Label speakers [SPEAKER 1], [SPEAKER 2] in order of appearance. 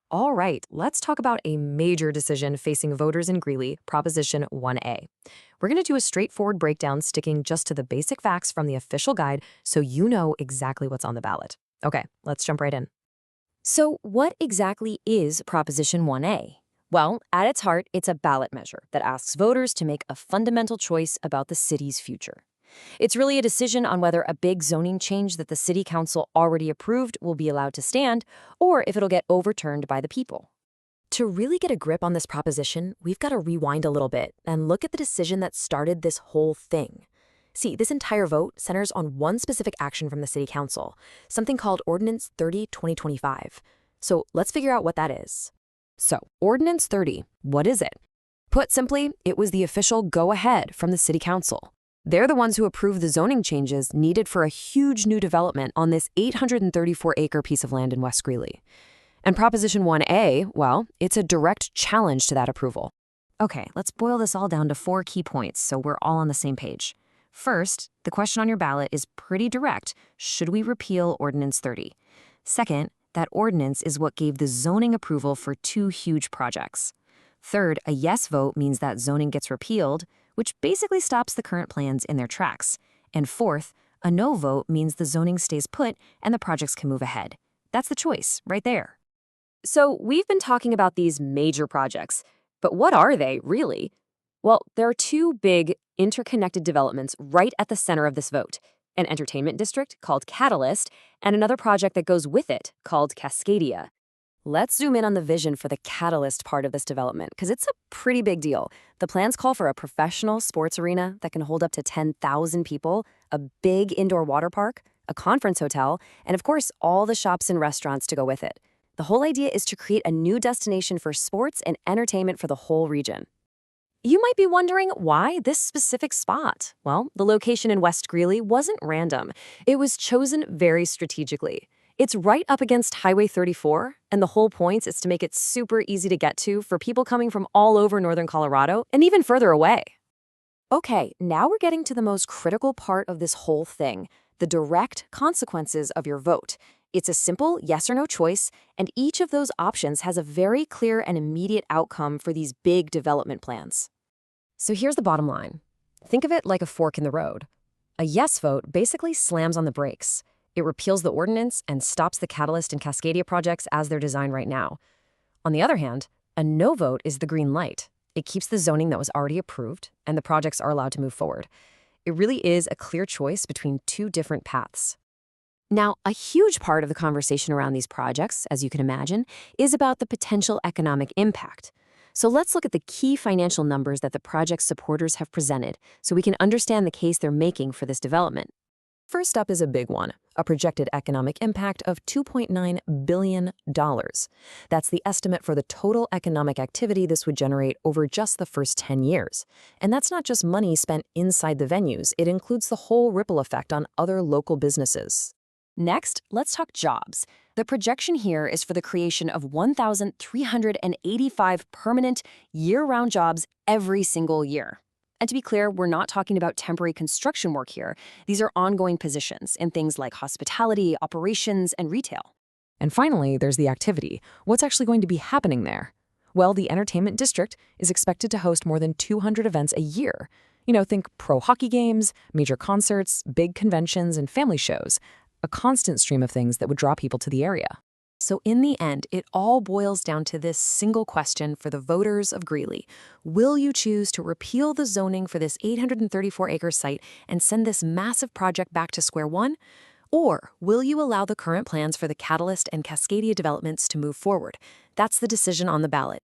[SPEAKER 1] All right, let's talk about a major decision facing voters in Greeley, Proposition 1A. We're going to do a straightforward breakdown sticking just to the basic facts from the official guide so you know exactly what's on the ballot. Okay, let's jump right in.
[SPEAKER 2] So, what exactly is Proposition 1A? Well, at its heart, it's a ballot measure that asks voters to make a fundamental choice about the city's future. It's really a decision on whether a big zoning change that the city council already approved will be allowed to stand, or if it'll get overturned by the people.
[SPEAKER 1] To really get a grip on this proposition, we've got to rewind a little bit and look at the decision that started this whole thing. See, this entire vote centers on one specific action from the City Council, something called Ordinance 30/2025. So let's figure out what that is. So, Ordinance 30, what is it? Put simply, it was the official go-ahead from the City Council. They're the ones who approved the zoning changes needed for a huge new development on this 834-acre piece of land in West Greeley. And Proposition 1A, well, it's a direct challenge to that approval. Okay, let's boil this all down to 4 key points so we're all on the same page. First, the question on your ballot is pretty direct. Should we repeal Ordinance 30? Second, that ordinance is what gave the zoning approval for 2 huge projects. Third, a yes vote means that zoning gets repealed, which basically stops the current plans in their tracks. And fourth, a no vote means the zoning stays put and the projects can move ahead. That's the choice, right there.
[SPEAKER 2] So, we've been talking about these major projects, but what are they, really? Well, there are 2 big, interconnected developments right at the center of this vote: an entertainment district called Catalyst, and another project that goes with it called Cascadia. Let's zoom in on the vision for the Catalyst part of this development, because it's a pretty big deal. The plans call for a professional sports arena that can hold up to 10,000 people, a big indoor water park, a conference hotel, and of course, all the shops and restaurants to go with it. The whole idea is to create a new destination for sports and entertainment for the whole region. You might be wondering, why this specific spot? Well, the location in West Greeley wasn't random. It was chosen very strategically. It's right up against Highway 34, and the whole point is to make it super easy to get to for people coming from all over northern Colorado and even further away. Okay, now we're getting to the most critical part of this whole thing: the direct consequences of your vote. It's a simple yes or no choice, and each of those options has a very clear and immediate outcome for these big development plans. So here's the bottom line. Think of it like a fork in the road. A yes vote basically slams on the brakes. It repeals the ordinance and stops the Catalyst and Cascadia projects as they're designed right now. On the other hand, a no vote is the green light. It keeps the zoning that was already approved, and the projects are allowed to move forward. It really is a clear choice between 2 different paths. Now, a huge part of the conversation around these projects, as you can imagine, is about the potential economic impact. So let's look at the key financial numbers that the project's supporters have presented so we can understand the case they're making for this development. First up is a big one, a projected economic impact of $2.9 billion. That's the estimate for the total economic activity this would generate over just the first 10 years. And that's not just money spent inside the venues, it includes the whole ripple effect on other local businesses. Next, let's talk jobs. The projection here is for the creation of 1,385 permanent, year-round jobs every single year. And to be clear, we're not talking about temporary construction work here. These are ongoing positions in things like hospitality, operations, and retail.
[SPEAKER 1] And finally, there's the activity. What's actually going to be happening there? Well, the entertainment district is expected to host more than 200 events a year. Think pro hockey games, major concerts, big conventions, and family shows. A constant stream of things that would draw people to the area. So in the end, it all boils down to this single question for the voters of Greeley. Will you choose to repeal the zoning for this 834-acre site and send this massive project back to square one? Or will you allow the current plans for the Catalyst and Cascadia developments to move forward? That's the decision on the ballot.